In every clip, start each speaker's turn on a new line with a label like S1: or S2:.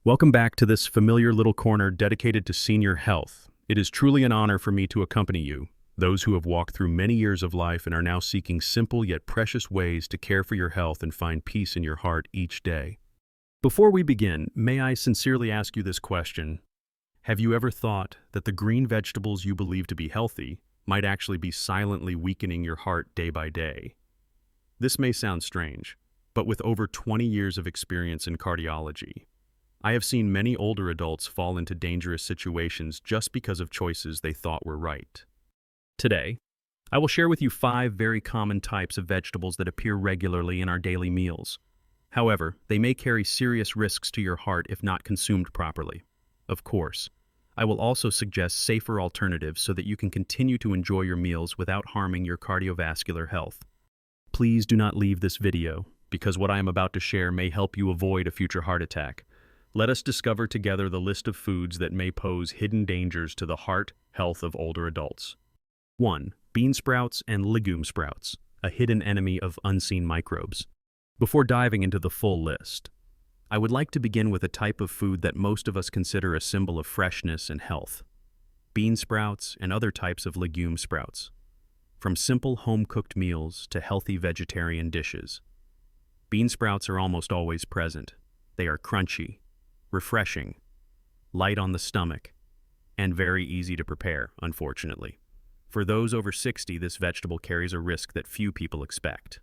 S1: Welcome back to this familiar little corner dedicated to senior health. It is truly an honor for me to accompany you, those who have walked through many years of life and are now seeking simple yet precious ways to care for your health and find peace in your heart each day. Before we begin, may I sincerely ask you this question? Have you ever thought that the green vegetables you believe to be healthy might actually be silently weakening your heart day by day? This may sound strange, but with over 20 years of experience in cardiology, I have seen many older adults fall into dangerous situations just because of choices they thought were right. Today, I will share with you 5 very common types of vegetables that appear regularly in our daily meals. However, they may carry serious risks to your heart if not consumed properly. Of course, I will also suggest safer alternatives so that you can continue to enjoy your meals without harming your cardiovascular health. Please do not leave this video, because what I am about to share may help you avoid a future heart attack. Let us discover together the list of foods that may pose hidden dangers to the heart health of older adults. 1. Bean sprouts and legume sprouts, a hidden enemy of unseen microbes. Before diving into the full list, I would like to begin with a type of food that most of us consider a symbol of freshness and health: bean sprouts and other types of legume sprouts. From simple home-cooked meals to healthy vegetarian dishes, bean sprouts are almost always present. They are crunchy, refreshing, light on the stomach, and very easy to prepare, unfortunately. For those over 60, this vegetable carries a risk that few people expect.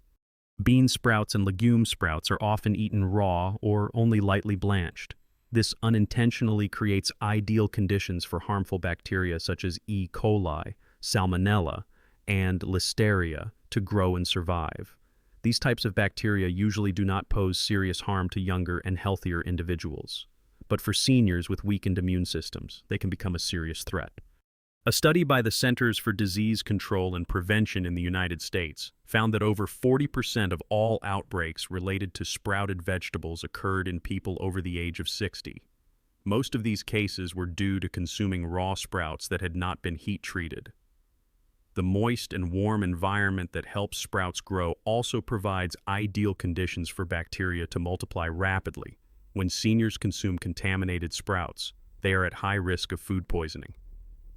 S1: Bean sprouts and legume sprouts are often eaten raw or only lightly blanched. This unintentionally creates ideal conditions for harmful bacteria such as E. coli, Salmonella, and Listeria to grow and survive. These types of bacteria usually do not pose serious harm to younger and healthier individuals. But for seniors with weakened immune systems, they can become a serious threat. A study by the Centers for Disease Control and Prevention in the United States found that over 40% of all outbreaks related to sprouted vegetables occurred in people over the age of 60. Most of these cases were due to consuming raw sprouts that had not been heat-treated. The moist and warm environment that helps sprouts grow also provides ideal conditions for bacteria to multiply rapidly. When seniors consume contaminated sprouts, they are at high risk of food poisoning,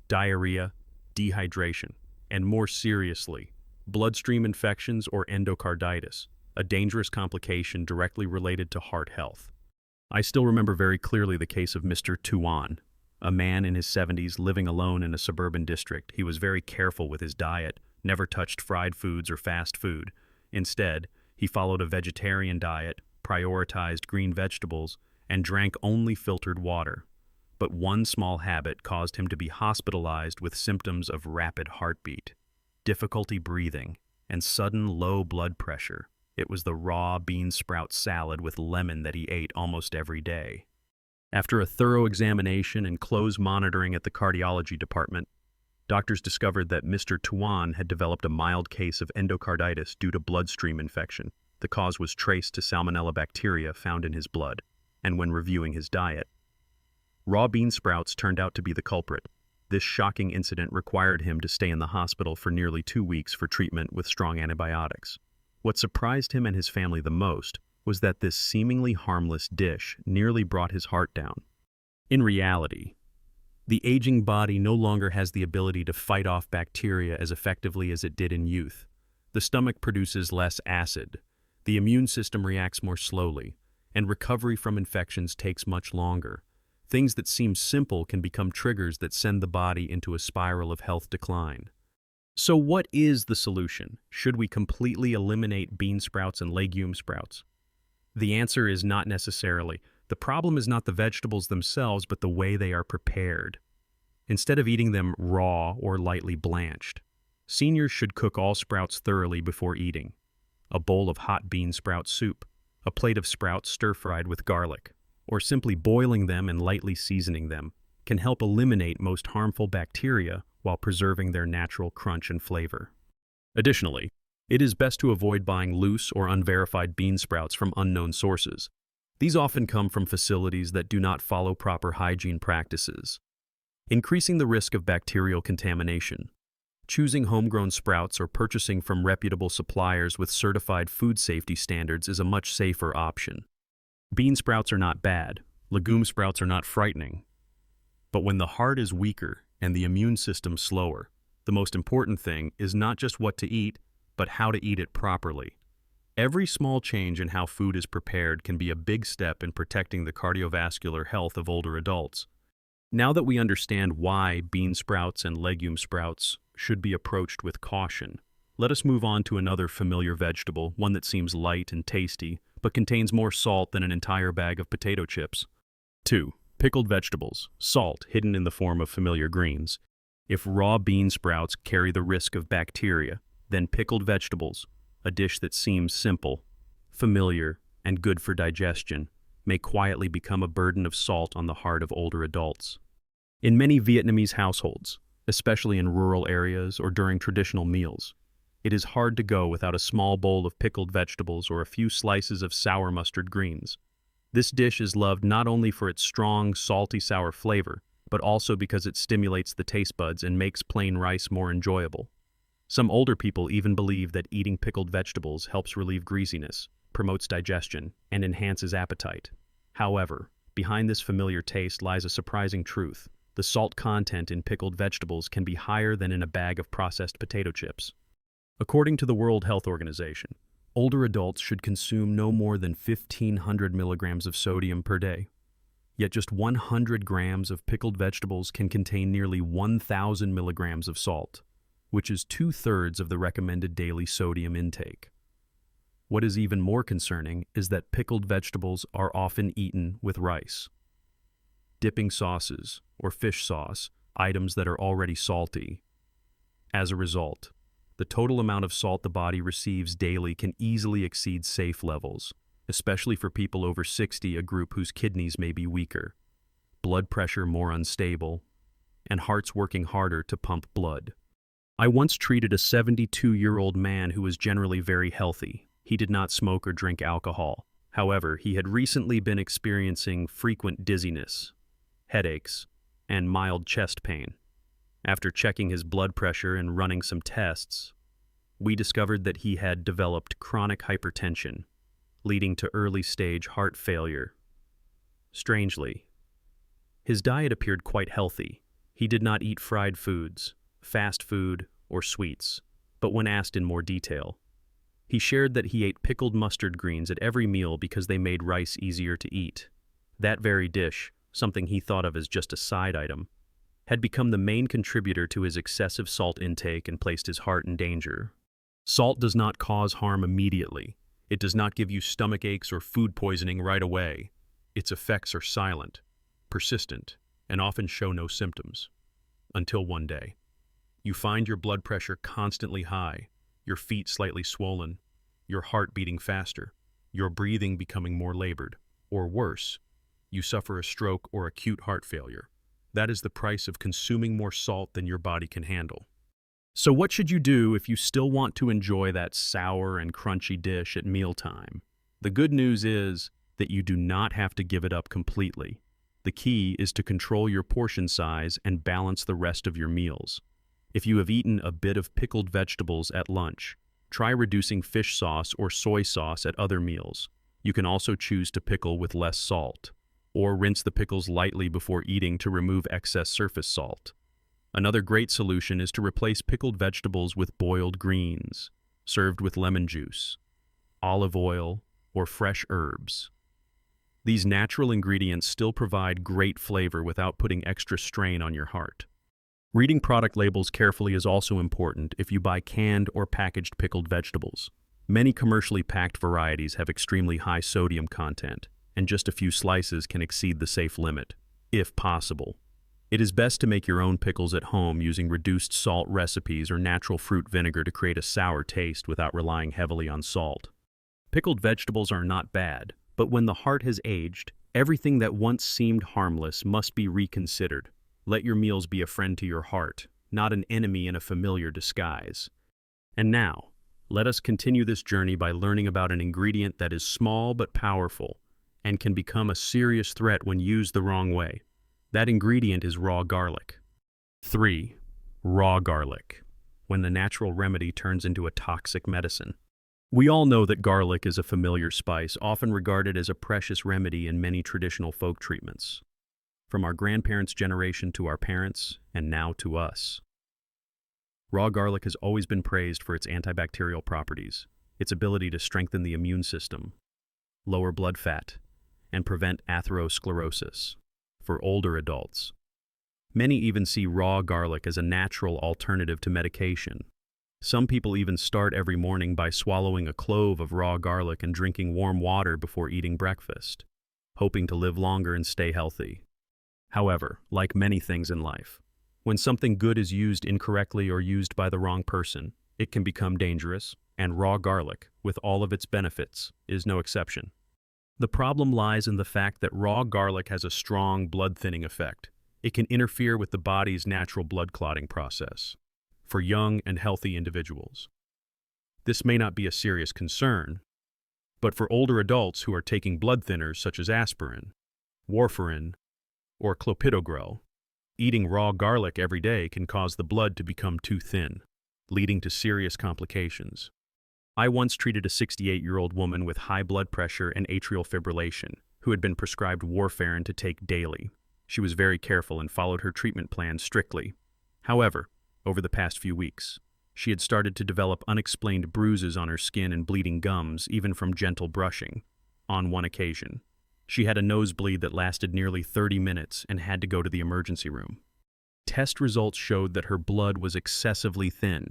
S1: diarrhea, dehydration, and more seriously, bloodstream infections or endocarditis, a dangerous complication directly related to heart health. I still remember very clearly the case of Mr. Tuan, a man in his 70s living alone in a suburban district. He was very careful with his diet, never touched fried foods or fast food. Instead, he followed a vegetarian diet, prioritized green vegetables, and drank only filtered water. But one small habit caused him to be hospitalized with symptoms of rapid heartbeat, difficulty breathing, and sudden low blood pressure. It was the raw bean sprout salad with lemon that he ate almost every day. After a thorough examination and close monitoring at the cardiology department, doctors discovered that Mr. Tuan had developed a mild case of endocarditis due to bloodstream infection. The cause was traced to Salmonella bacteria found in his blood, and when reviewing his diet, raw bean sprouts turned out to be the culprit. This shocking incident required him to stay in the hospital for nearly 2 weeks for treatment with strong antibiotics. What surprised him and his family the most was that this seemingly harmless dish nearly brought his heart down. In reality, the aging body no longer has the ability to fight off bacteria as effectively as it did in youth. The stomach produces less acid, the immune system reacts more slowly, and recovery from infections takes much longer. Things that seem simple can become triggers that send the body into a spiral of health decline. So what is the solution? Should we completely eliminate bean sprouts and legume sprouts? The answer is not necessarily. The problem is not the vegetables themselves, but the way they are prepared. Instead of eating them raw or lightly blanched, seniors should cook all sprouts thoroughly before eating. A bowl of hot bean sprout soup, a plate of sprouts stir-fried with garlic, or simply boiling them and lightly seasoning them can help eliminate most harmful bacteria while preserving their natural crunch and flavor. Additionally, it is best to avoid buying loose or unverified bean sprouts from unknown sources. These often come from facilities that do not follow proper hygiene practices, increasing the risk of bacterial contamination. Choosing homegrown sprouts or purchasing from reputable suppliers with certified food safety standards is a much safer option. Bean sprouts are not bad, Legume sprouts are not frightening. But when the heart is weaker and the immune system slower, the most important thing is not just what to eat, but how to eat it properly. Every small change in how food is prepared can be a big step in protecting the cardiovascular health of older adults. Now that we understand why bean sprouts and legume sprouts should be approached with caution, let us move on to another familiar vegetable, one that seems light and tasty, but contains more salt than an entire bag of potato chips. 2. Pickled vegetables, salt hidden in the form of familiar greens. If raw bean sprouts carry the risk of bacteria, then pickled vegetables, a dish that seems simple, familiar, and good for digestion, may quietly become a burden of salt on the heart of older adults. In many Vietnamese households, especially in rural areas or during traditional meals, it is hard to go without a small bowl of pickled vegetables or a few slices of sour mustard greens. This dish is loved not only for its strong, salty, sour flavor, but also because it stimulates the taste buds and makes plain rice more enjoyable. Some older people even believe that eating pickled vegetables helps relieve greasiness, promotes digestion, and enhances appetite. However, behind this familiar taste lies a surprising truth. The salt content in pickled vegetables can be higher than in a bag of processed potato chips. According to the World Health Organization, older adults should consume no more than 1,500 milligrams of sodium per day. Yet just 100 grams of pickled vegetables can contain nearly 1,000 milligrams of salt, which is 2/3 of the recommended daily sodium intake. What is even more concerning is that pickled vegetables are often eaten with rice. Dipping sauces, or fish sauce, items that are already salty. As a result, the total amount of salt the body receives daily can easily exceed safe levels, especially for people over 60, a group whose kidneys may be weaker, blood pressure more unstable, and hearts working harder to pump blood. I once treated a 72-year-old man who was generally very healthy. He did not smoke or drink alcohol. However, he had recently been experiencing frequent dizziness, headaches, and mild chest pain. After checking his blood pressure and running some tests, we discovered that he had developed chronic hypertension, leading to early-stage heart failure. Strangely, his diet appeared quite healthy. He did not eat fried foods, fast food, or sweets, but when asked in more detail, he shared that he ate pickled mustard greens at every meal because they made rice easier to eat. That very dish, something he thought of as just a side item, had become the main contributor to his excessive salt intake and placed his heart in danger. Salt does not cause harm immediately. It does not give you stomach aches or food poisoning right away. Its effects are silent, persistent, and often show no symptoms. Until one day, you find your blood pressure constantly high, your feet slightly swollen, your heart beating faster, your breathing becoming more labored, or worse, you suffer a stroke or acute heart failure. That is the price of consuming more salt than your body can handle. So what should you do if you still want to enjoy that sour and crunchy dish at mealtime? The good news is that you do not have to give it up completely. The key is to control your portion size and balance the rest of your meals. If you have eaten a bit of pickled vegetables at lunch, try reducing fish sauce or soy sauce at other meals. You can also choose to pickle with less salt, or rinse the pickles lightly before eating to remove excess surface salt. Another great solution is to replace pickled vegetables with boiled greens, served with lemon juice, olive oil, or fresh herbs. These natural ingredients still provide great flavor without putting extra strain on your heart. Reading product labels carefully is also important if you buy canned or packaged pickled vegetables. Many commercially packed varieties have extremely high sodium content, and just a few slices can exceed the safe limit, if possible. It is best to make your own pickles at home using reduced salt recipes or natural fruit vinegar to create a sour taste without relying heavily on salt. Pickled vegetables are not bad, but when the heart has aged, everything that once seemed harmless must be reconsidered. Let your meals be a friend to your heart, not an enemy in a familiar disguise. And now, let us continue this journey by learning about an ingredient that is small but powerful and can become a serious threat when used the wrong way. That ingredient is raw garlic. 3. Raw garlic, when the natural remedy turns into a toxic medicine. We all know that garlic is a familiar spice, often regarded as a precious remedy in many traditional folk treatments, from our grandparents' generation to our parents, and now to us. Raw garlic has always been praised for its antibacterial properties, its ability to strengthen the immune system, lower blood fat, and prevent atherosclerosis for older adults. Many even see raw garlic as a natural alternative to medication. Some people even start every morning by swallowing a clove of raw garlic and drinking warm water before eating breakfast, hoping to live longer and stay healthy. However, like many things in life, when something good is used incorrectly or used by the wrong person, it can become dangerous, and raw garlic, with all of its benefits, is no exception. The problem lies in the fact that raw garlic has a strong blood-thinning effect. It can interfere with the body's natural blood clotting process for young and healthy individuals. This may not be a serious concern, but for older adults who are taking blood thinners such as aspirin, warfarin, or clopidogrel, eating raw garlic every day can cause the blood to become too thin, leading to serious complications. I once treated a 68-year-old woman with high blood pressure and atrial fibrillation who had been prescribed warfarin to take daily. She was very careful and followed her treatment plan strictly. However, over the past few weeks, she had started to develop unexplained bruises on her skin and bleeding gums, even from gentle brushing. On one occasion, she had a nosebleed that lasted nearly 30 minutes and had to go to the emergency room. Test results showed that her blood was excessively thin.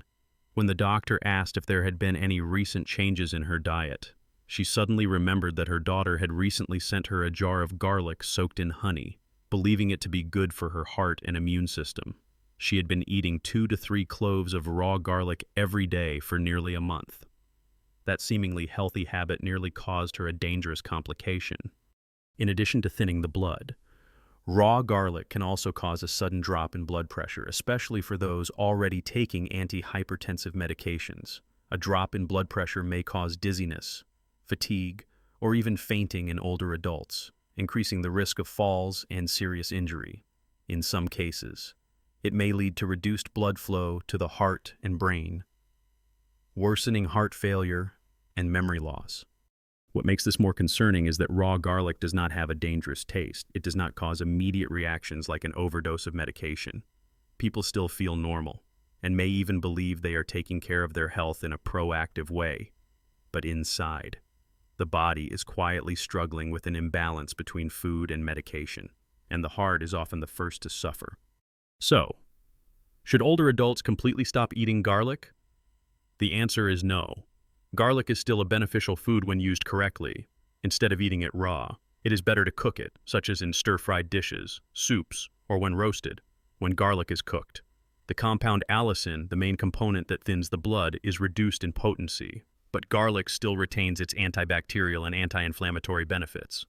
S1: When the doctor asked if there had been any recent changes in her diet, she suddenly remembered that her daughter had recently sent her a jar of garlic soaked in honey, believing it to be good for her heart and immune system. She had been eating 2 to 3 cloves of raw garlic every day for nearly a month. That seemingly healthy habit nearly caused her a dangerous complication. In addition to thinning the blood, raw garlic can also cause a sudden drop in blood pressure, especially for those already taking antihypertensive medications. A drop in blood pressure may cause dizziness, fatigue, or even fainting in older adults, increasing the risk of falls and serious injury. In some cases, it may lead to reduced blood flow to the heart and brain, worsening heart failure and memory loss. What makes this more concerning is that raw garlic does not have a dangerous taste. It does not cause immediate reactions like an overdose of medication. People still feel normal and may even believe they are taking care of their health in a proactive way. But inside, the body is quietly struggling with an imbalance between food and medication, and the heart is often the first to suffer. So, should older adults completely stop eating garlic? The answer is no. Garlic is still a beneficial food when used correctly. Instead of eating it raw, it is better to cook it, such as in stir-fried dishes, soups, or when roasted. When garlic is cooked, the compound allicin, the main component that thins the blood, is reduced in potency, but garlic still retains its antibacterial and anti-inflammatory benefits.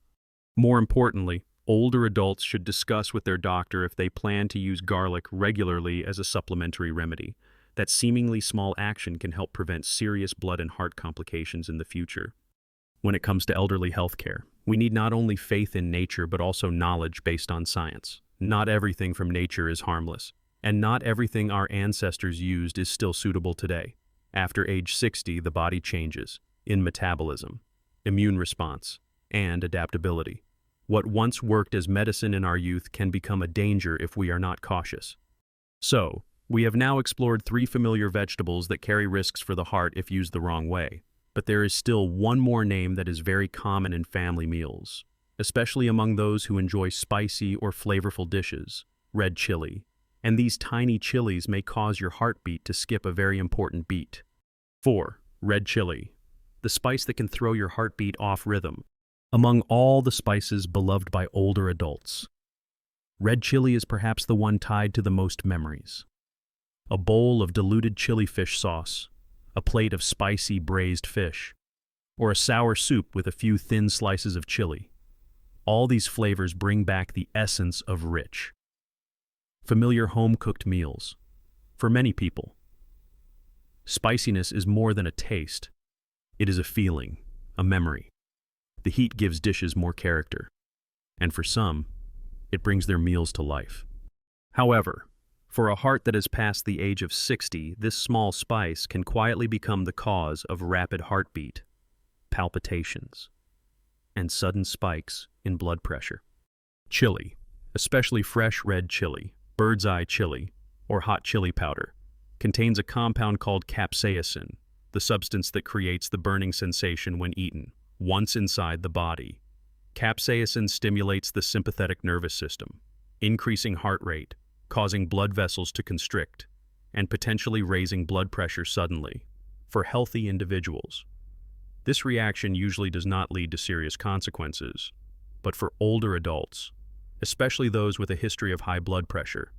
S1: More importantly, older adults should discuss with their doctor if they plan to use garlic regularly as a supplementary remedy. That seemingly small action can help prevent serious blood and heart complications in the future. When it comes to elderly healthcare, we need not only faith in nature but also knowledge based on science. Not everything from nature is harmless, and not everything our ancestors used is still suitable today. After age 60, the body changes in metabolism, immune response, and adaptability. What once worked as medicine in our youth can become a danger if we are not cautious. So, we have now explored 3 familiar vegetables that carry risks for the heart if used the wrong way. But there is still one more name that is very common in family meals, especially among those who enjoy spicy or flavorful dishes: red chili. And these tiny chilies may cause your heartbeat to skip a very important beat. 4. Red chili, the spice that can throw your heartbeat off rhythm. Among all the spices beloved by older adults, red chili is perhaps the one tied to the most memories. A bowl of diluted chili fish sauce, a plate of spicy braised fish, or a sour soup with a few thin slices of chili. All these flavors bring back the essence of rich, familiar home-cooked meals. For many people, spiciness is more than a taste. It is a feeling, a memory. The heat gives dishes more character, and for some, it brings their meals to life. However, For a heart that has passed the age of 60, this small spice can quietly become the cause of rapid heartbeat, palpitations, and sudden spikes in blood pressure. Chili, especially fresh red chili, bird's eye chili, or hot chili powder, contains a compound called capsaicin, the substance that creates the burning sensation when eaten, once inside the body. Capsaicin stimulates the sympathetic nervous system, increasing heart rate, causing blood vessels to constrict, and potentially raising blood pressure suddenly. For healthy individuals, this reaction usually does not lead to serious consequences, but for older adults, especially those with a history of high blood pressure,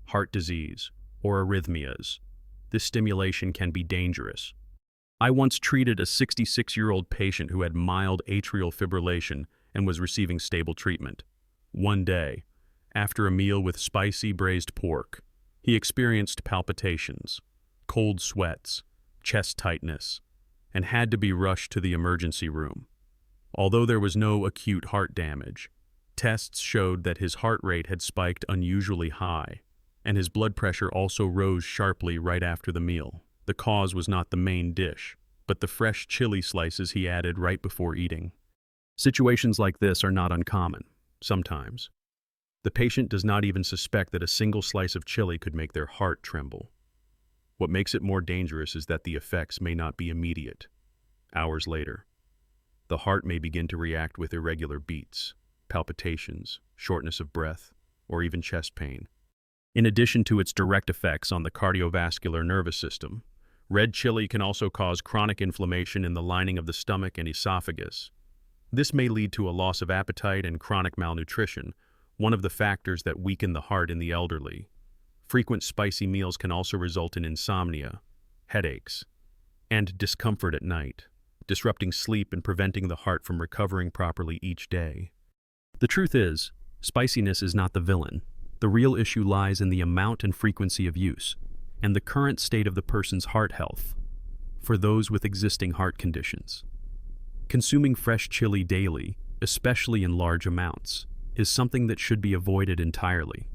S1: heart disease, or arrhythmias, this stimulation can be dangerous. I once treated a 66-year-old patient who had mild atrial fibrillation and was receiving stable treatment. One day, after a meal with spicy braised pork, he experienced palpitations, cold sweats, chest tightness, and had to be rushed to the emergency room. Although there was no acute heart damage, tests showed that his heart rate had spiked unusually high, and his blood pressure also rose sharply right after the meal. The cause was not the main dish, but the fresh chili slices he added right before eating. Situations like this are not uncommon, sometimes. The patient does not even suspect that a single slice of chili could make their heart tremble. What makes it more dangerous is that the effects may not be immediate. Hours later, the heart may begin to react with irregular beats, palpitations, shortness of breath, or even chest pain. In addition to its direct effects on the cardiovascular nervous system, red chili can also cause chronic inflammation in the lining of the stomach and esophagus. This may lead to a loss of appetite and chronic malnutrition, one of the factors that weaken the heart in the elderly. Frequent spicy meals can also result in insomnia, headaches, and discomfort at night, disrupting sleep and preventing the heart from recovering properly each day. The truth is, spiciness is not the villain. The real issue lies in the amount and frequency of use, and the current state of the person's heart health. For those with existing heart conditions, consuming fresh chili daily, especially in large amounts, is something that should be avoided entirely.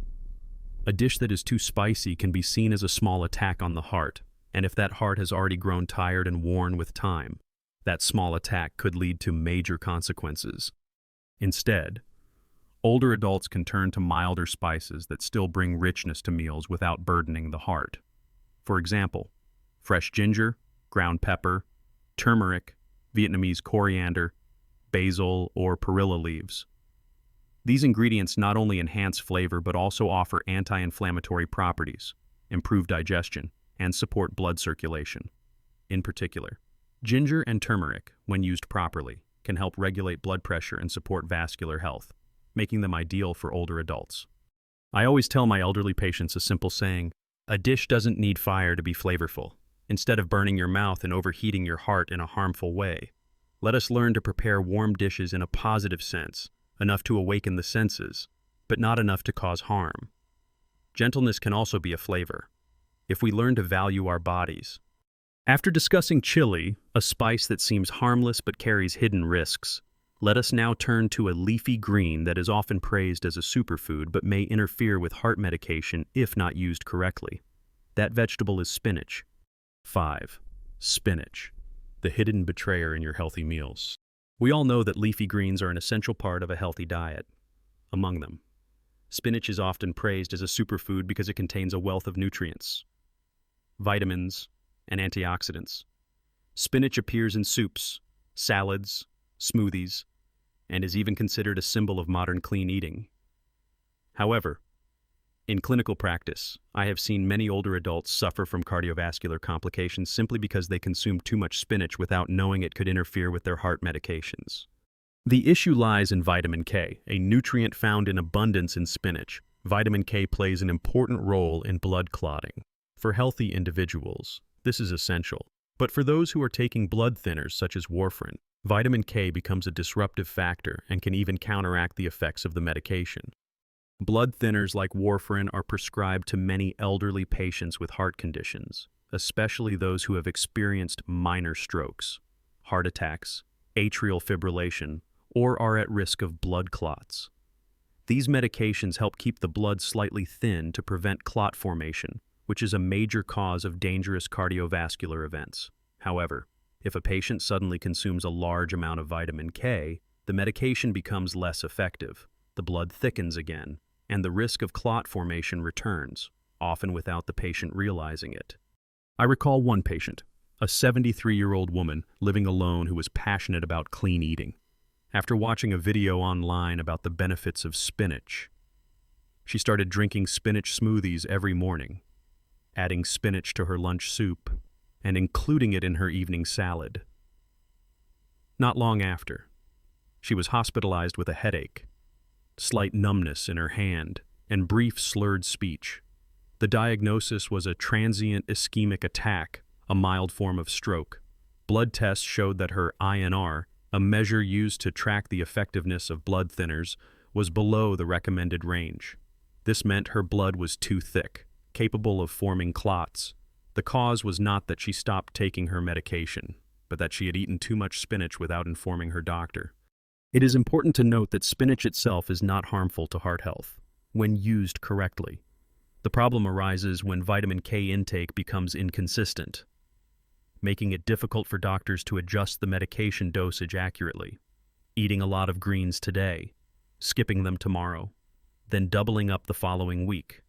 S1: A dish that is too spicy can be seen as a small attack on the heart, and if that heart has already grown tired and worn with time, that small attack could lead to major consequences. Instead, older adults can turn to milder spices that still bring richness to meals without burdening the heart. For example, fresh ginger, ground pepper, turmeric, Vietnamese coriander, basil, or perilla leaves. These ingredients not only enhance flavor but also offer anti-inflammatory properties, improve digestion, and support blood circulation. In particular, ginger and turmeric, when used properly, can help regulate blood pressure and support vascular health, making them ideal for older adults. I always tell my elderly patients a simple saying: a dish doesn't need fire to be flavorful. Instead of burning your mouth and overheating your heart in a harmful way, let us learn to prepare warm dishes in a positive sense, enough to awaken the senses, but not enough to cause harm. Gentleness can also be a flavor, if we learn to value our bodies. After discussing chili, a spice that seems harmless but carries hidden risks, let us now turn to a leafy green that is often praised as a superfood but may interfere with heart medication if not used correctly. That vegetable is spinach. 5. Spinach, the hidden betrayer in your healthy meals. We all know that leafy greens are an essential part of a healthy diet. Among them, spinach is often praised as a superfood because it contains a wealth of nutrients, vitamins, and antioxidants. Spinach appears in soups, salads, smoothies, and is even considered a symbol of modern clean eating. However, in clinical practice, I have seen many older adults suffer from cardiovascular complications simply because they consume too much spinach without knowing it could interfere with their heart medications. The issue lies in vitamin K, a nutrient found in abundance in spinach. Vitamin K plays an important role in blood clotting. For healthy individuals, this is essential. But for those who are taking blood thinners such as warfarin, vitamin K becomes a disruptive factor and can even counteract the effects of the medication. Blood thinners like warfarin are prescribed to many elderly patients with heart conditions, especially those who have experienced minor strokes, heart attacks, atrial fibrillation, or are at risk of blood clots. These medications help keep the blood slightly thin to prevent clot formation, which is a major cause of dangerous cardiovascular events. However, if a patient suddenly consumes a large amount of vitamin K, the medication becomes less effective, the blood thickens again, and the risk of clot formation returns, often without the patient realizing it. I recall one patient, a 73-year-old woman living alone who was passionate about clean eating. After watching a video online about the benefits of spinach, she started drinking spinach smoothies every morning, adding spinach to her lunch soup, and including it in her evening salad. Not long after, she was hospitalized with a headache, slight numbness in her hand, and brief slurred speech. The diagnosis was a transient ischemic attack, a mild form of stroke. Blood tests showed that her INR, a measure used to track the effectiveness of blood thinners, was below the recommended range. This meant her blood was too thick, capable of forming clots. The cause was not that she stopped taking her medication, but that she had eaten too much spinach without informing her doctor. It is important to note that spinach itself is not harmful to heart health, when used correctly. The problem arises when vitamin K intake becomes inconsistent, making it difficult for doctors to adjust the medication dosage accurately. Eating a lot of greens today, skipping them tomorrow, then doubling up the following week.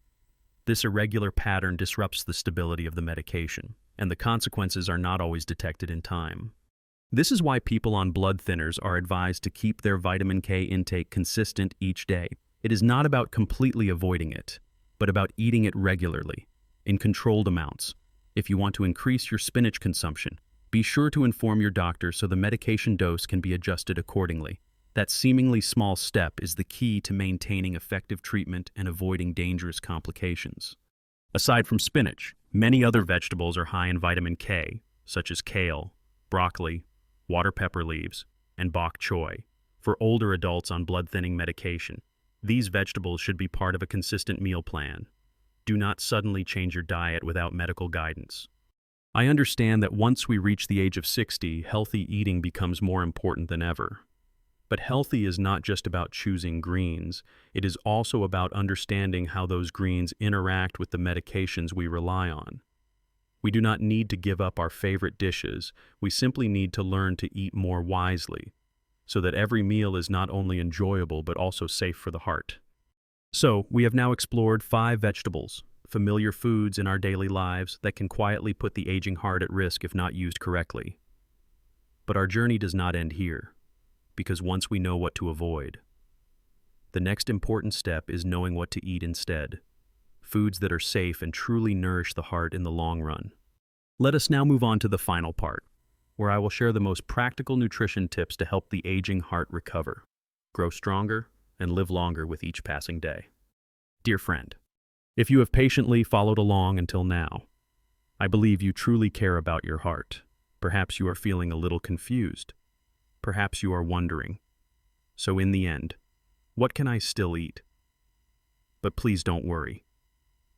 S1: This irregular pattern disrupts the stability of the medication, and the consequences are not always detected in time. This is why people on blood thinners are advised to keep their vitamin K intake consistent each day. It is not about completely avoiding it, but about eating it regularly, in controlled amounts. If you want to increase your spinach consumption, be sure to inform your doctor so the medication dose can be adjusted accordingly. That seemingly small step is the key to maintaining effective treatment and avoiding dangerous complications. Aside from spinach, many other vegetables are high in vitamin K, such as kale, broccoli, water pepper leaves, and bok choy. For older adults on blood-thinning medication, these vegetables should be part of a consistent meal plan. Do not suddenly change your diet without medical guidance. I understand that once we reach the age of 60, healthy eating becomes more important than ever. But healthy is not just about choosing greens, it is also about understanding how those greens interact with the medications we rely on. We do not need to give up our favorite dishes, we simply need to learn to eat more wisely, so that every meal is not only enjoyable but also safe for the heart. So, we have now explored 5 vegetables, familiar foods in our daily lives that can quietly put the aging heart at risk if not used correctly. But our journey does not end here, because once we know what to avoid, the next important step is knowing what to eat instead. Foods that are safe and truly nourish the heart in the long run. Let us now move on to the final part, where I will share the most practical nutrition tips to help the aging heart recover, grow stronger, and live longer with each passing day. Dear friend, if you have patiently followed along until now, I believe you truly care about your heart. Perhaps you are feeling a little confused. Perhaps you are wondering, so in the end, what can I still eat? But please don't worry.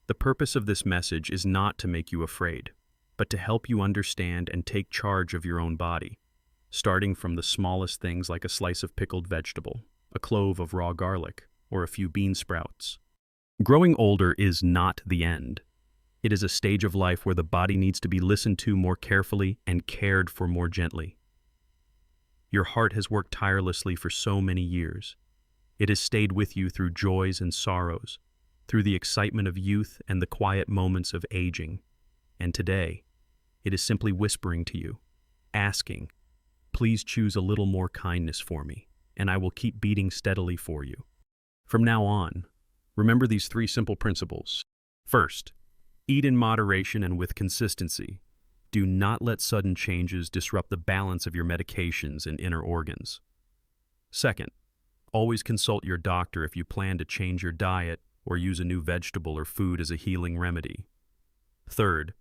S1: The purpose of this message is not to make you afraid, but to help you understand and take charge of your own body, starting from the smallest things like a slice of pickled vegetable, a clove of raw garlic, or a few bean sprouts. Growing older is not the end. It is a stage of life where the body needs to be listened to more carefully and cared for more gently. Your heart has worked tirelessly for so many years. It has stayed with you through joys and sorrows, through the excitement of youth and the quiet moments of aging. And today, it is simply whispering to you, asking, please choose a little more kindness for me, and I will keep beating steadily for you. From now on, remember these 3 simple principles. First, eat in moderation and with consistency. Do not let sudden changes disrupt the balance of your medications and inner organs. Second, always consult your doctor if you plan to change your diet or use a new vegetable or food as a healing remedy. Third,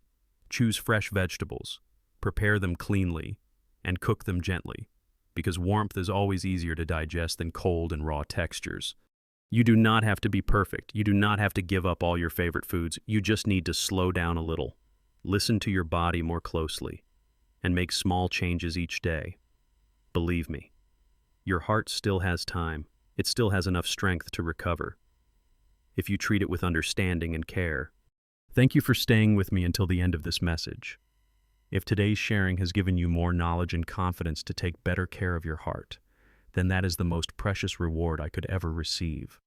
S1: choose fresh vegetables, prepare them cleanly, and cook them gently, because warmth is always easier to digest than cold and raw textures. You do not have to be perfect. You do not have to give up all your favorite foods. You just need to slow down a little, listen to your body more closely, and make small changes each day. Believe me, your heart still has time. it still has enough strength to recover, if you treat it with understanding and care. Thank you for staying with me until the end of this message. If today's sharing has given you more knowledge and confidence to take better care of your heart, then that is the most precious reward I could ever receive.